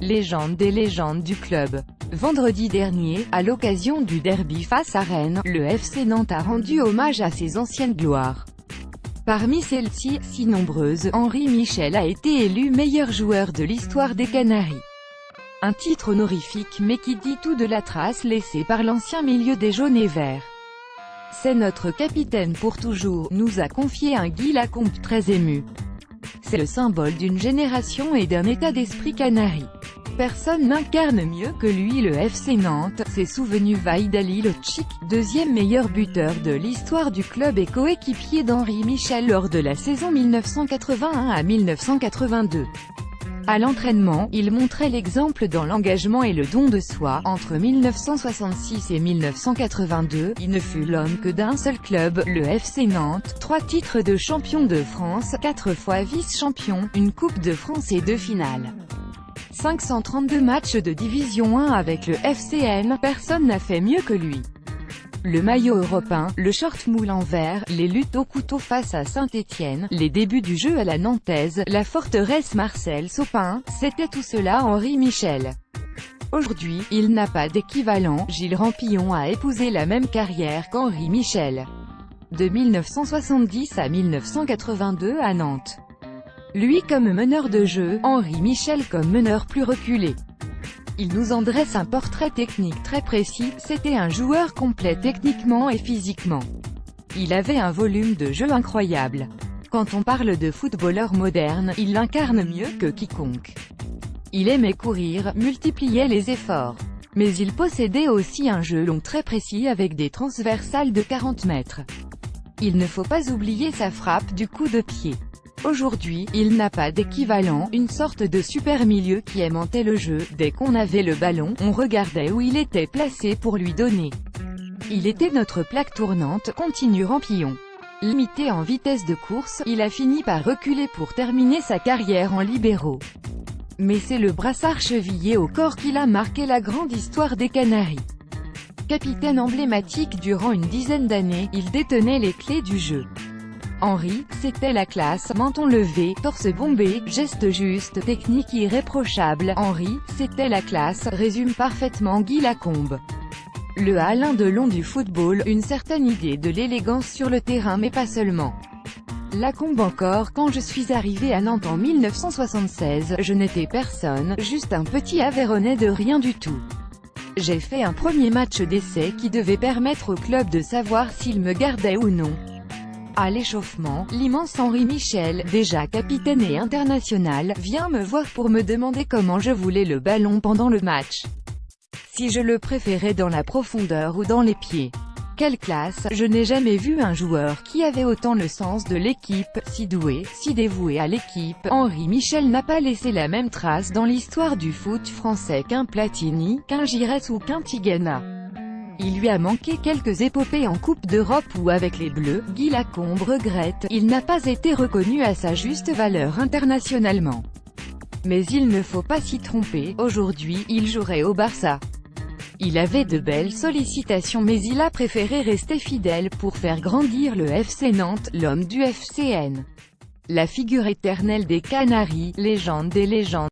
légende des légendes du club. Vendredi dernier, à l'occasion du derby face à Rennes, le FC Nantes a rendu hommage à ses anciennes gloires. Parmi celles-ci, si nombreuses, Henri Michel a été élu meilleur joueur de l'histoire des Canaries. Un titre honorifique mais qui dit tout de la trace laissée par l'ancien milieu des jaunes et verts. C'est notre capitaine pour toujours, nous a confié un Guy Lacombe très ému. C'est le symbole d'une génération et d'un état d'esprit canari. Personne n'incarne mieux que lui le FC Nantes, s'est souvenu Vahid Halilhodžić, deuxième meilleur buteur de l'histoire du club et coéquipier d'Henri Michel lors de la saison 1981 à 1982. À l'entraînement, il montrait l'exemple dans l'engagement et le don de soi. Entre 1966 et 1982, il ne fut l'homme que d'un seul club, le FC Nantes, 3 titres de champion de France, 4 fois vice-champion, une Coupe de France et 2 finales. 532 matchs de Division 1 avec le FCN, personne n'a fait mieux que lui. Le maillot européen, le short moule en vert, les luttes au couteau face à Saint-Étienne, les débuts du jeu à la nantaise, la forteresse Marcel Sopin, c'était tout cela Henri Michel. Aujourd'hui, il n'a pas d'équivalent, Gilles Rampillon a épousé la même carrière qu'Henri Michel. De 1970 à 1982 à Nantes. Lui comme meneur de jeu, Henri Michel comme meneur plus reculé. Il nous en dresse un portrait technique très précis, c'était un joueur complet techniquement et physiquement. Il avait un volume de jeu incroyable. Quand on parle de footballeur moderne, il l'incarne mieux que quiconque. Il aimait courir, multipliait les efforts. Mais il possédait aussi un jeu long très précis avec des transversales de 40 mètres. Il ne faut pas oublier sa frappe du coup de pied. Aujourd'hui, il n'a pas d'équivalent, une sorte de super milieu qui aimantait le jeu. Dès qu'on avait le ballon, on regardait où il était placé pour lui donner. Il était notre plaque tournante, continue Rampillon. Limité en vitesse de course, il a fini par reculer pour terminer sa carrière en libéraux. Mais c'est le brassard chevillé au corps qui l'a marqué la grande histoire des Canaries. Capitaine emblématique durant une dizaine d'années, il détenait les clés du jeu. Henri, c'était la classe, menton levé, torse bombé, geste juste, technique irréprochable. Henri, c'était la classe, résume parfaitement Guy Lacombe. Le Alain Delon du football, une certaine idée de l'élégance sur le terrain mais pas seulement. Lacombe encore, quand je suis arrivé à Nantes en 1976, je n'étais personne, juste un petit Aveyronnais de rien du tout. J'ai fait un premier match d'essai qui devait permettre au club de savoir s'il me gardait ou non. À l'échauffement, l'immense Henri Michel, déjà capitaine et international, vient me voir pour me demander comment je voulais le ballon pendant le match. Si je le préférais dans la profondeur ou dans les pieds. Quelle classe, je n'ai jamais vu un joueur qui avait autant le sens de l'équipe, si doué, si dévoué à l'équipe. Henri Michel n'a pas laissé la même trace dans l'histoire du foot français qu'un Platini, qu'un Giresse ou qu'un Tigana. Il lui a manqué quelques épopées en Coupe d'Europe ou avec les Bleus. Guy Lacombe regrette, il n'a pas été reconnu à sa juste valeur internationalement. Mais il ne faut pas s'y tromper, aujourd'hui, il jouerait au Barça. Il avait de belles sollicitations mais il a préféré rester fidèle pour faire grandir le FC Nantes, l'homme du FCN. La figure éternelle des Canaries, légende des légendes.